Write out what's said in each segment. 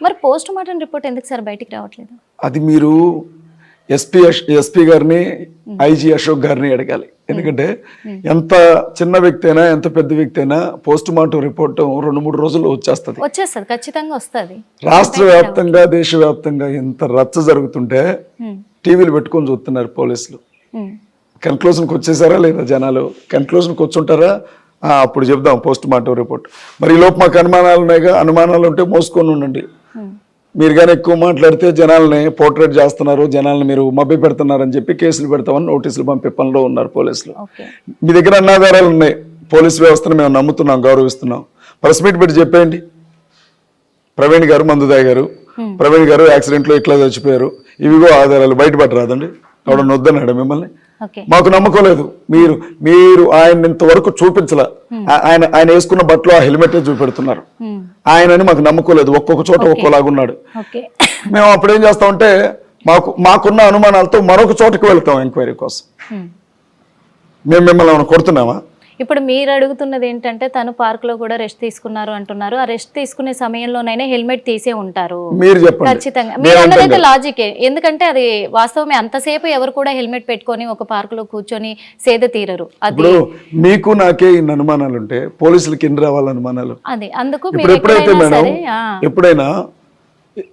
మరి post mortem report ఎందుకు sir బయటికి రావట్లేదు? అది మీరు ఎస్పీ గారిని ఐజీ అశోక్ గారిని అడగాలి. ఎందుకంటే ఎంత చిన్న వ్యక్తి అయినా ఎంత పెద్ద వ్యక్తి అయినా పోస్ట్ మార్టం రిపోర్ట్ 2-3 రోజుల్లో వచ్చేస్తుంది. ఖచ్చితంగా వస్తుంది. రాష్ట్ర వ్యాప్తంగా దేశవ్యాప్తంగా ఎంత రచ్చ జరుగుతుంటే టీవీలు పెట్టుకొని చూస్తున్నారు పోలీసులు. కన్క్లూజన్కి వచ్చేసారా లేదా జనాలు? కన్క్లూజన్కి వచ్చుంటారా? అప్పుడు చెప్దాం పోస్ట్ మార్టం రిపోర్ట్. మరి ఈ లోపు మాకు అనుమానాలు ఉన్నాయిగా, అనుమానాలు ఉంటే మోసుకొని ఉండండి. మీరు కానీ ఎక్కువ మాట్లాడితే జనాల్ని పోర్ట్రేట్ చేస్తున్నారు, జనాల్ని మీరు మభ్య పెడుతున్నారని చెప్పి కేసులు పెడతామని నోటీసులు పంపే పనిలో ఉన్నారు పోలీసులు. మీ దగ్గర అన్నాధారాలు ఉన్నాయి. పోలీస్ వ్యవస్థను మేము నమ్ముతున్నాం, గౌరవిస్తున్నాం. ప్రెస్ మీట్ పెట్టి చెప్పేయండి. ప్రవీణ్ గారు మందు తాగారు, ప్రవీణ్ గారు యాక్సిడెంట్లో ఇట్లా చచ్చిపోయారు, ఇవిగో ఆధారాలు బయటపడరాదండి. ఎవడన్నా వద్దన్నాడు మిమ్మల్ని? మాకు నమ్మకం లేదు. మీరు ఆయన ఇంతవరకు చూపించలా. ఆయన వేసుకున్న బట్టలు ఆ హెల్మెట్ చూపెడుతున్నారు. ఆయనని మాకు నమ్మకం లేదు. ఒక్కొక్క చోట ఒక్కోలాగున్నాడు. మేము అప్పుడు ఏం చేస్తామంటే మాకున్న అనుమానాలతో మరొక చోటకి వెళ్తాం ఎంక్వైరీ కోసం. మేము మిమ్మల్ని ఏమైనా కొడుతున్నామా? ఇప్పుడు మీరు అడుగుతున్నది ఏంటంటే తను పార్క్ లో కూడా రెస్ట్ తీసుకున్నారు అంటున్నారు. ఆ రెస్ట్ తీసుకునే సమయంలోనైనా హెల్మెట్ తీసే ఉంటారు. మీరు చెప్పండి. ఖచ్చితంగా మీరు అన్నదైతే లాజికే. ఎందుకంటే అది వాస్తవమే. అంతసేపు ఎవరు కూడా హెల్మెట్ పెట్టుకొని ఒక పార్క్ లో కూర్చొని సేద తీరరు. అది మీకు నాకే ఇన్ని అనుమానాలు ఉంటే పోలీసులకి ఎన్ని రావాలి అనుమానాలు? అది అందుకు ఎప్పుడైతే మేడం ఎప్పుడైనా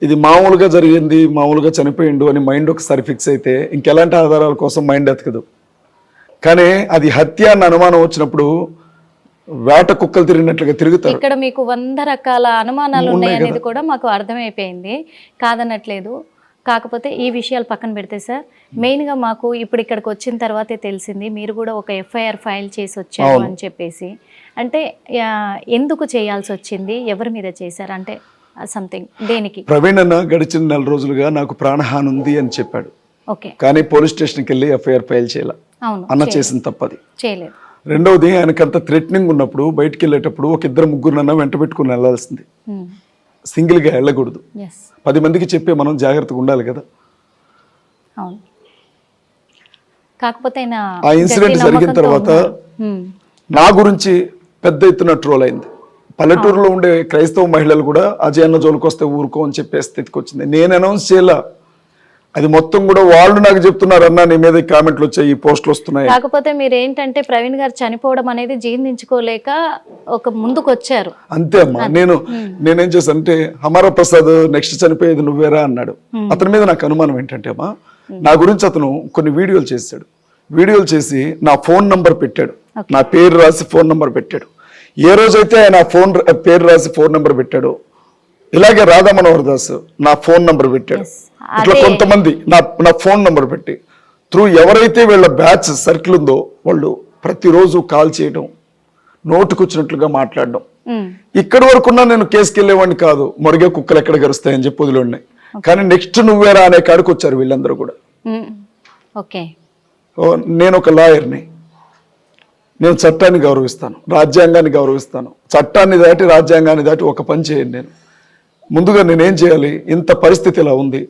ఇది మామూలుగా జరిగింది, మామూలుగా చనిపోయిండు అని మైండ్ ఒకసారి ఫిక్స్ అయితే ఇంకెలాంటి ఆధారాల కోసం మైండ్ ఎతకదు. కానీ అది హత్య అన్న అనుమానం వచ్చినప్పుడు వేట కుక్కలు తిరిగినట్లుగా తిరుగుతారు. ఇక్కడ మీకు 100 రకాల అనుమానాలు ఉన్నాయి అనేది కూడా మాకు అర్థమైపోయింది, కాదనట్లేదు. కాకపోతే ఈ విషయాలు పక్కన పెడితే సార్, మెయిన్గా మాకు ఇప్పుడు ఇక్కడికి వచ్చిన తర్వాతే తెలిసింది మీరు కూడా ఒక ఎఫ్ఐఆర్ ఫైల్ చేసి వచ్చారు అని చెప్పేసి. అంటే ఎందుకు చేయాల్సి వచ్చింది, ఎవరి మీద చేశారు అంటే సంథింగ్ దేనికి? ప్రవీణ్ అన్న గడిచిన 4 రోజులుగా నాకు ప్రాణహాని ఉంది అని చెప్పాడు. ఓకే. కానీ పోలీస్ స్టేషన్కి వెళ్ళి ఎఫ్ఐఆర్ ఫైల్ చేయాల. అన్న చేసిన తప్పది. చేయలేదు. రెండవది ఆయనకంత థ్రెటనింగ్ ఉన్నప్పుడు బయటికి వెళ్ళేటప్పుడు ఒక 2-3 వెంట పెట్టుకుని వెళ్ళాల్సింది. సింగిల్గా వెళ్ళకూడదు. 10 మందికి చెప్పే మనం జాగ్రత్తగా ఉండాలి కదా. కాకపోతే ఆ ఇన్సిడెంట్ జరిగిన తర్వాత నా గురించి పెద్ద ఎత్తున ట్రోల్ అయింది. పల్లెటూరులో ఉండే క్రైస్తవ మహిళలు కూడా అజయ్ అన్న జోలికి వస్తే ఊరుకో అని చెప్పే స్థితికి వచ్చింది. నేను అనౌన్స్ చేయాల, అది మొత్తం కూడా వాళ్ళు నాకు చెప్తున్నారు. అన్న నీ మీద కామెంట్లు వచ్చాయి, ఈ పోస్టులు వస్తున్నాయి. కాకపోతే మీరు ఏంటంటే ప్రవీణ్ గారు చనిపోవడం అనేది జీర్ణించుకోలేక ఒక ముందుకు వచ్చారు. అంతే అమ్మా. నేనేం చేశాను అంటే హమారా ప్రసాద్ నెక్స్ట్ చనిపోయేది నువ్వేరా అన్నాడు. అతని మీద నాకు అనుమానం ఏంటంటే అమ్మా, నా గురించి అతను కొన్ని వీడియోలు చేశాడు. వీడియోలు చేసి నా ఫోన్ నంబర్ పెట్టాడు, నా పేరు రాసి ఫోన్ నంబర్ పెట్టాడు. ఏ రోజైతే ఆయన పేరు రాసి ఫోన్ నంబర్ పెట్టాడో ఇలాగే రాధా మనోహర్ దాస్ నా ఫోన్ నంబర్ పెట్టాడు. ఇట్లా కొంతమంది నా ఫోన్ నంబర్ పెట్టి త్రూ ఎవరైతే వీళ్ళ బ్యాచ్ సర్కిల్ ఉందో వాళ్ళు ప్రతిరోజు కాల్ చేయడం, నోటుకొచ్చినట్లుగా మాట్లాడడం. ఇక్కడి వరకున్నా నేను కేసుకి వెళ్ళేవాడిని కాదు, మొరిగే కుక్కలు ఎక్కడ గరుస్తాయని చెప్పి వదిలేఉన్నాయి. కానీ నెక్స్ట్ నువ్వేరా అనే కాడికి వచ్చారు వీళ్ళందరూ కూడా. నేను ఒక లాయర్ని, నేను చట్టాన్ని గౌరవిస్తాను, రాజ్యాంగాన్ని గౌరవిస్తాను. చట్టాన్ని దాటి రాజ్యాంగాన్ని దాటి ఒక పని చేయండి. నేను ముందుగా నేనేం చేయాలి, ఇంత పరిస్థితి ఇలా ఉంది.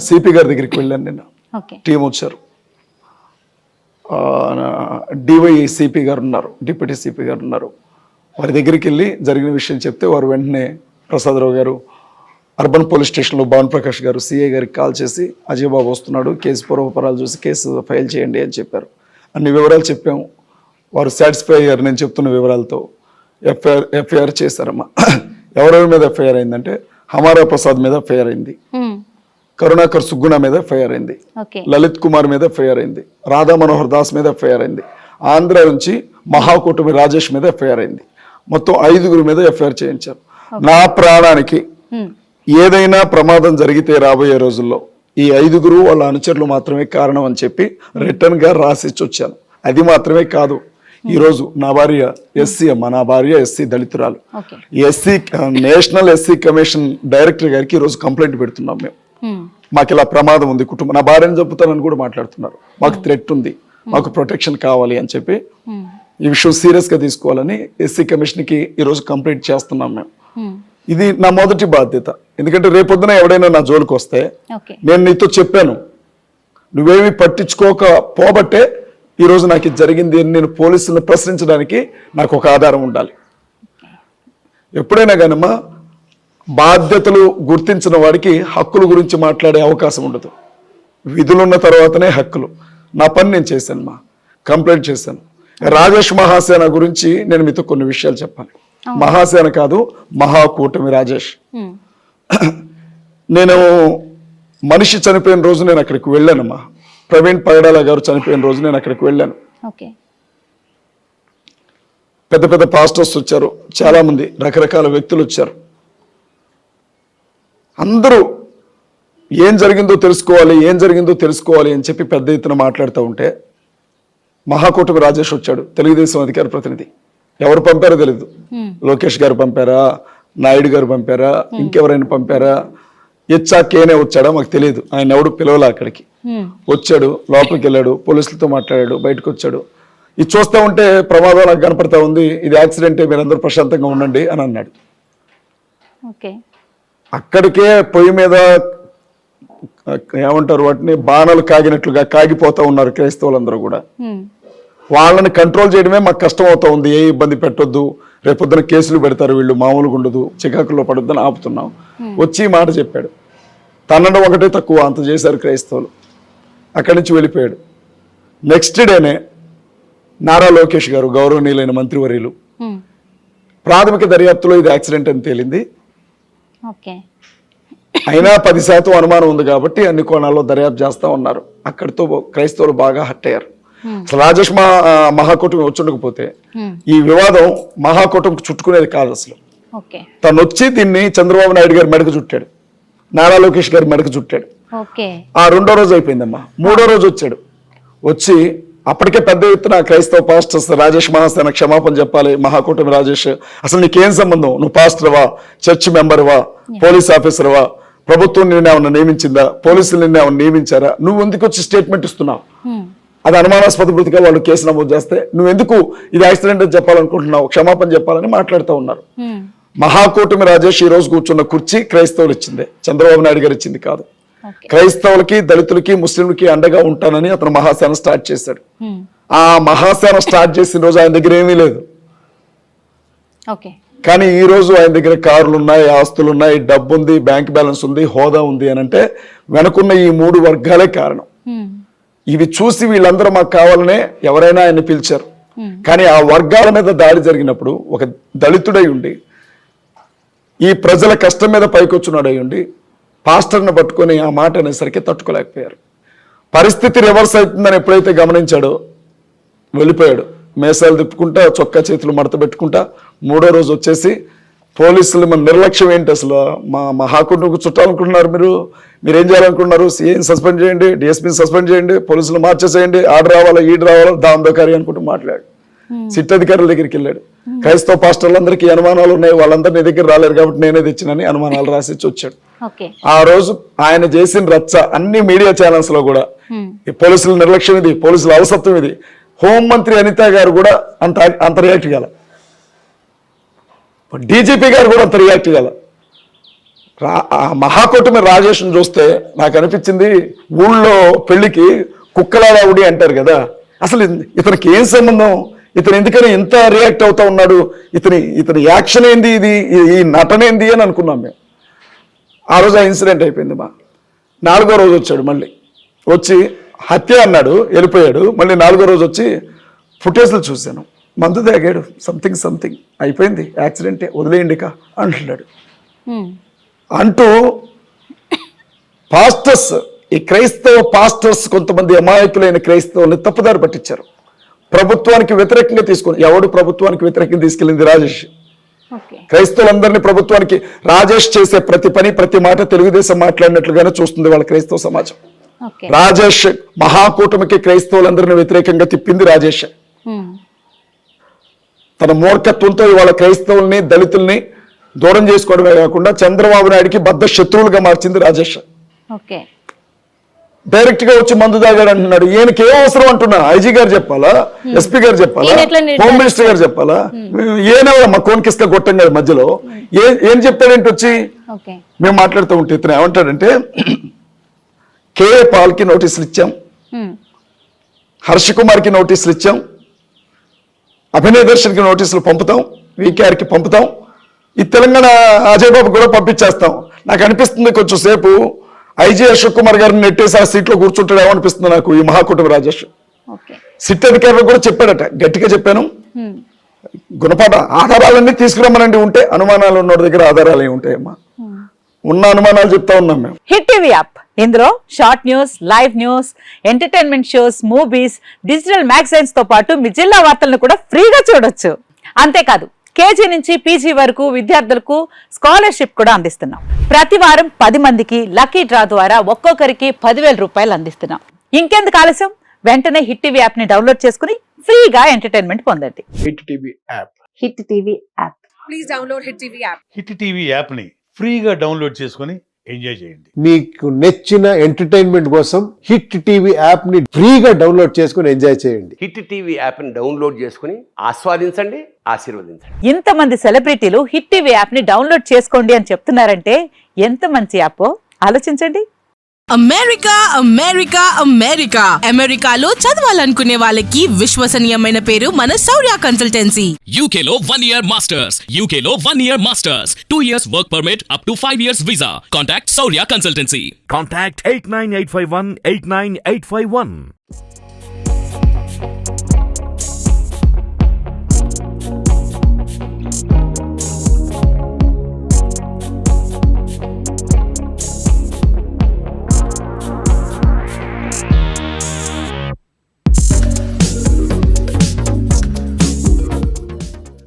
సిపి గారి దగ్గరికి వెళ్ళాను నిన్న, టీం వచ్చారు. డివై సిపి గారు ఉన్నారు, డిప్యూటీ సిపి గారు ఉన్నారు. వారి దగ్గరికి వెళ్ళి జరిగిన విషయం చెప్తే వారు వెంటనే ప్రసాదరావు గారు అర్బన్ పోలీస్ స్టేషన్లో భావన్ ప్రకాష్ గారు సిఐ గారికి కాల్ చేసి అజయ్ బాబు వస్తున్నాడు, కేసు పూర్వపరాలు చూసి కేసు ఫైల్ చేయండి అని చెప్పారు. అన్ని వివరాలు చెప్పాము. వారు సాటిస్ఫై అయ్యారు నేను చెప్తున్న వివరాలతో. ఎఫ్ఐఆర్ చేశారమ్మా. ఎవరెవరి మీద ఎఫ్ఐఆర్ అయిందంటే హమారా ప్రసాద్ మీద ఎఫ్ఐఆర్ అయింది, కరుణాకర్ సుగ్గుణ మీద ఎఫ్ఐఆర్ అయింది, లలిత్ కుమార్ మీద ఎఫ్ఐఆర్ అయింది, రాధా మనోహర్ దాస్ మీద ఎఫ్ఐఆర్ అయింది, ఆంధ్ర నుంచి మహాకూటమి రాజేష్ మీద ఎఫ్ఐఆర్ అయింది. మొత్తం 5 మీద ఎఫ్ఐఆర్ చేయించారు. నా ప్రాణానికి ఏదైనా ప్రమాదం జరిగితే రాబోయే రోజుల్లో ఈ 5 వాళ్ళ అనుచరులు మాత్రమే కారణం అని చెప్పి రిటర్న్ గా రాసిచ్చి వచ్చాను. అది మాత్రమే కాదు, ఈరోజు నా భార్య ఎస్సీ అమ్మ, నా భార్య ఎస్సీ దళితురాలు. SC national SC commission director గారికి ఈరోజు కంప్లైంట్ పెడుతున్నాం మేము. మాకు ఇలా ప్రమాదం ఉంది, కుటుంబం నా భార్యను చంపుతానని కూడా మాట్లాడుతున్నారు. మాకు థ్రెట్ ఉంది, మాకు ప్రొటెక్షన్ కావాలి అని చెప్పి ఈ విషయం సీరియస్ గా తీసుకోవాలని ఎస్సీ కమిషన్ కి ఈరోజు కంప్లైంట్ చేస్తున్నాం మేము. ఇది నా మొదటి బాధ్యత. ఎందుకంటే రేపొద్దున ఎవడైనా నా జోలికి వస్తే నేను నీతో చెప్పాను, నువ్వేమి పట్టించుకోకపోబట్టే ఈరోజు నాకు ఇది జరిగింది అని నేను పోలీసులను ప్రశ్నించడానికి నాకు ఒక ఆధారం ఉండాలి. ఎప్పుడైనా కానమ్మా బాధ్యతలు గుర్తించిన వాడికి హక్కుల గురించి మాట్లాడే అవకాశం ఉండదు. విధులున్న తర్వాతనే హక్కులు. నా పని నేను చేశాను, కంప్లైంట్ చేశాను. రాజేష్ మహాసేన గురించి నేను మీతో కొన్ని విషయాలు చెప్పాలి. మహాసేన కాదు, మహాకూటమి రాజేష్. నేను మనిషి చనిపోయిన రోజు నేను అక్కడికి వెళ్ళానమ్మా. ప్రవీణ్ పగడాల గారు చనిపోయిన రోజు నేను అక్కడికి వెళ్ళాను. పెద్ద పెద్ద పాస్టర్స్ వచ్చారు, చాలా మంది రకరకాల వ్యక్తులు వచ్చారు. అందరూ ఏం జరిగిందో తెలుసుకోవాలి అని చెప్పి పెద్ద ఎత్తున మాట్లాడుతూ ఉంటే మహాకూటమి రాజేష్ వచ్చాడు, తెలుగుదేశం అధికార ప్రతినిధి. ఎవరు పంపారో తెలియదు. లోకేష్ గారు పంపారా, నాయుడు గారు పంపారా, ఇంకెవరైనా పంపారా, కేనే వచ్చాడా మాకు తెలియదు. ఆయన ఎవడు పిలవలే. అక్కడికి వచ్చాడు, లోపలికి వెళ్ళాడు, పోలీసులతో మాట్లాడాడు, బయటకు వచ్చాడు. ఇది చూస్తూ ఉంటే ప్రమాదం నాకు కనపడతా ఉంది, ఇది యాక్సిడెంటే, మీరందరూ ప్రశాంతంగా ఉండండి అని అన్నాడు. అక్కడికే పొయ్యి మీద ఏమంటారు వాటిని, బాణాలు కాగినట్లుగా కాగిపోతా ఉన్నారు క్రైస్తవులందరూ కూడా. వాళ్ళని కంట్రోల్ చేయడమే మాకు కష్టం అవుతా ఉంది. ఏ ఇబ్బంది పెట్టొద్దు, రేపొద్దున కేసులు పెడతారు వీళ్ళు, మామూలుగా ఉండదు, చికాకుల్లో పడొద్దని ఆపుతున్నాం. వచ్చి మాట చెప్పాడు. తనడం ఒకటే తక్కువ, అంత చేశారు క్రైస్తవులు. అక్కడి నుంచి వెళ్ళిపోయాడు. నెక్స్ట్ డేనే నారా లోకేష్ గారు, గౌరవనీయులైన మంత్రివర్యులు, ప్రాథమిక దర్యాప్తులో ఇది యాక్సిడెంట్ అని తేలింది. అయినా 10% అనుమానం ఉంది కాబట్టి అన్ని కోణాల్లో దర్యాప్తు చేస్తా ఉన్నారు. అక్కడితో క్రైస్తవులు బాగా హట్ అయ్యారు. అసలు రాజేష్ మహాకూటమి వచ్చుండకపోతే ఈ వివాదం మహాకూటమికి చుట్టుకునేది కాదు. అసలు తను వచ్చి దీన్ని చంద్రబాబు నాయుడు గారి మెడకు చుట్టాడు, నారా లోకేష్ గారి మెడకు చుట్టాడు. ఆ 2వ రోజు అయిపోయిందమ్మా. 3వ రోజు వచ్చాడు. వచ్చి అప్పటికే పెద్ద ఎత్తున క్రైస్తవ పాస్టర్స్ రాజేష్ మహాసేన క్షమాపణ చెప్పాలి, మహాకూటమి రాజేష్ అసలు నీకేం సంబంధం, నువ్వు పాస్టర్వా, చర్చ్ మెంబర్వా, పోలీస్ ఆఫీసర్వా, ప్రభుత్వం నిన్ను ఏమన్నా నియమించిందా, పోలీసులు నిన్ను ఏమన్నా నియమించారా, నువ్వు ఎందుకు వచ్చి స్టేట్మెంట్ ఇస్తున్నావు, అది అనుమానాస్పద వృత్తిగా వాళ్ళు కేసు నమోదు చేస్తే నువ్వు ఎందుకు ఇది యాక్సిడెంట్ అని చెప్పాలనుకుంటున్నావు, క్షమాపణ చెప్పాలని మాట్లాడుతూ ఉన్నారు. మహాకూటమి రాజేష్ ఈ రోజు కూర్చున్న కుర్చీ క్రైస్తవులు ఇచ్చిందే, చంద్రబాబు నాయుడు గారు ఇచ్చింది కాదు. క్రైస్తవులకి, దళితులకి, ముస్లింలకి అండగా ఉంటానని అతను మహాసేన స్టార్ట్ చేశాడు. ఆ మహాసేన స్టార్ట్ చేసిన రోజు ఆయన దగ్గర ఏమీ లేదు. కానీ ఈ రోజు ఆయన దగ్గర కార్లు ఉన్నాయి, ఆస్తులు ఉన్నాయి, డబ్బు ఉంది, బ్యాంక్ బ్యాలెన్స్ ఉంది, హోదా ఉంది అని అంటే వెనుకున్న ఈ 3 వర్గాలే కారణం. ఇవి చూసి వీళ్ళందరూ మాకు కావాలనే ఎవరైనా ఆయన్ని పిలిచారు. కానీ ఆ వర్గాల మీద దాడి జరిగినప్పుడు ఒక దళితుడై ఉండి, ఈ ప్రజల కష్టం మీద పైకొచ్చున్నాడు అయి ఉండి, పాస్టర్ని పట్టుకొని ఆ మాట అనేసరికి తట్టుకోలేకపోయారు. పరిస్థితి రివర్స్ అవుతుందని ఎప్పుడైతే గమనించాడో వెళ్ళిపోయాడు. మేసాలు తిప్పుకుంటా, చొక్కా చేతులు మడత పెట్టుకుంటా 3వ రోజు వచ్చేసి పోలీసులు మన నిర్లక్ష్యం ఏంటి, అసలు మా మహాకూటమికి చుట్టాలనుకుంటున్నారు, మీరేం చేయాలనుకుంటున్నారు, సీఎం సస్పెండ్ చేయండి, డిఎస్పీని సస్పెండ్ చేయండి, పోలీసులు మార్చేసేయండి, ఆర్డర్ రావాలా, ఈడు రావాలా, దాందోకారి అనుకుంటూ మాట్లాడు. సిట్ అధికారుల దగ్గరికి వెళ్ళాడు. క్రైస్తవ పాస్టర్లందరికీ అనుమానాలు ఉన్నాయి, వాళ్ళందరూ నీ దగ్గర రాలేరు కాబట్టి నేనే తెచ్చినని అనుమానాలు రాసి వచ్చాడు. ఆ రోజు ఆయన చేసిన రచ్చ అన్ని మీడియా ఛానల్స్ లో కూడా, పోలీసుల నిర్లక్ష్యం ఇది, పోలీసుల అలసత్వం ఇది. హోంమంత్రి అనిత గారు కూడా అంత రియాక్ట్ కాల, డీజీపీ గారు కూడా అంత రియాక్ట్ కాల. మహాకూటమి రాజేష్ని చూస్తే నాకు అనిపించింది, ఊళ్ళో పెళ్లికి కుక్కలాడావుడి అంటారు కదా, అసలు ఇతనికి ఏం సంబంధం, ఇతను ఎందుకని ఇంత రియాక్ట్ అవుతా ఉన్నాడు, ఇతని యాక్షన్ ఏంది, ఈ నటన ఏంది అని అనుకున్నాం మేము. ఆ రోజు ఆ ఇన్సిడెంట్ అయిపోయింది. 4వ రోజు వచ్చాడు, మళ్ళీ వచ్చి హత్య అన్నాడు, వెళ్ళిపోయాడు. మళ్ళీ 4వ రోజు వచ్చి ఫుటేజ్లు చూశాను, మందు తాగాడు, సంథింగ్ అయిపోయింది, యాక్సిడెంటే, వదిలేయండి కా అంటున్నాడు. అంటూ పాస్టర్స్, ఈ క్రైస్తవ పాస్టర్స్ కొంతమంది అమాయకులైన క్రైస్తవుల్ని తప్పుదారి పట్టించారు. ప్రభుత్వానికి వ్యతిరేకంగా తీసుకుని, ఎవడు ప్రభుత్వానికి వ్యతిరేకంగా తీసుకెళ్ళింది? రాజేష్. క్రైస్తవులందరినీ ప్రభుత్వానికి, రాజేష్ చేసే ప్రతి పని, ప్రతి మాట తెలుగుదేశం మాట్లాడినట్లుగానే చూస్తుంది వాళ్ళ క్రైస్తవ సమాజం. రాజేష్ మహాకూటమికి క్రైస్తవులందరినీ వ్యతిరేకంగా తిప్పింది రాజేష్. తన మూర్ఖత్వంతో ఇవాళ క్రైస్తవుల్ని, దళితుల్ని దూరం చేసుకోవడమే కాకుండా చంద్రబాబు నాయుడికి బద్ద శత్రువులుగా మార్చింది రాజేష్. డైరెక్ట్ గా వచ్చి మందు తాగాడు అంటున్నాడు. ఈయనకి ఏ అవసరం అంటున్నా? ఐజీ గారు చెప్పాలా, ఎస్పీ గారు చెప్పాలా, హోమ్ మినిస్టర్ గారు చెప్పాలా? ఏనవా మా కోన్కిస్క గొట్టం గారి మధ్యలో ఏం చెప్తాడేంటి వచ్చి? మేము మాట్లాడుతూ ఉంటే ఇతను ఏమంటాడంటే, కేఏ పాల్కి నోటీసులు ఇచ్చాం, హర్ష కుమార్కి నోటీసులు ఇచ్చాం, అభినయ్ దర్శన్కి నోటీసులు పంపుతాం, వీకేఆర్కి పంపుతాం, ఈ తెలంగాణ అజయ్ బాబు కూడా పంపించేస్తాం. నాకు అనిపిస్తుంది కొంచెం సేపు ఐజీ అశోక్ కుమార్ గారిని నెట్టేసి ఆ సీట్లో కూర్చుంటాడేమో అనిపిస్తుంది నాకు ఈ మహాకూటమి రాజేష్. ఓకే. సిట్ అధికారులు కూడా చెప్పాడట, గట్టిగా చెప్పాను, గుణపాఠ ఆధారాలన్నీ తీసుకురమ్మనండి, ఉంటే అనుమానాలు ఉన్న దగ్గర ఆధారాలు ఏమి ఉంటాయమ్మా, ఉన్న అనుమానాలు చెప్తా ఉన్నాం మేము. హిట్ టీవీ యాప్, ఇందులో short news, live news, entertainment shows, movies, digital magazines తో పాటు మీ జిల్లా వార్తలను కూడా ఫ్రీగా చూడొచ్చు. అంతేకాదు కేజీ నుంచి పీజీ వరకు విద్యార్థులకు స్కాలర్షిప్ కూడా అందిస్తున్నాం. ప్రతి వారం 10 మందికి లక్కీ డ్రా ద్వారా ఒక్కొక్కరికి 10,000 రూపాయలు అందిస్తున్నాం. ఇంకెందుకు ఆలస్యం, వెంటనే హిట్ టీవీ యాప్ ని డౌన్లోడ్ చేసుకుని ఫ్రీగా ఎంటర్టైన్మెంట్ పొందండి. Hit TV app. Hit TV app. Please download Hit TV app. Hit TV యాప్ని ఫ్రీగా డౌన్లోడ్ చేసుకొని ఎంజాయ్ చేయండి. మీకు నచ్చిన ఎంటర్టైన్మెంట్ కోసం హిట్ టీవీ యాప్ ని ఫ్రీగా డౌన్లోడ్ చేసుకుని ఎంజాయ్ చేయండి. హిట్ టీవీ యాప్ని డౌన్లోడ్ చేసుకుని ఆస్వాదించండి, ఆశీర్వదించండి. ఇంతమంది సెలబ్రిటీలు హిట్ టీవీ యాప్ ని డౌన్లోడ్ చేసుకోండి అని చెప్తున్నారంటే ఎంత మంచి యాప్ ఆలోచించండి. అమెరికా అమెరికా అమెరికా అమెరికాలో చదవాలనుకునే వాళ్ళకి విశ్వసనీయమైన పేరు మన శౌర్య కన్సల్టెన్సీ. UK లో 1 year masters. UK లో 1 year masters. 2 years work permit up to 5 years visa. Contact Saurya Consultancy. Contact 89851 89851.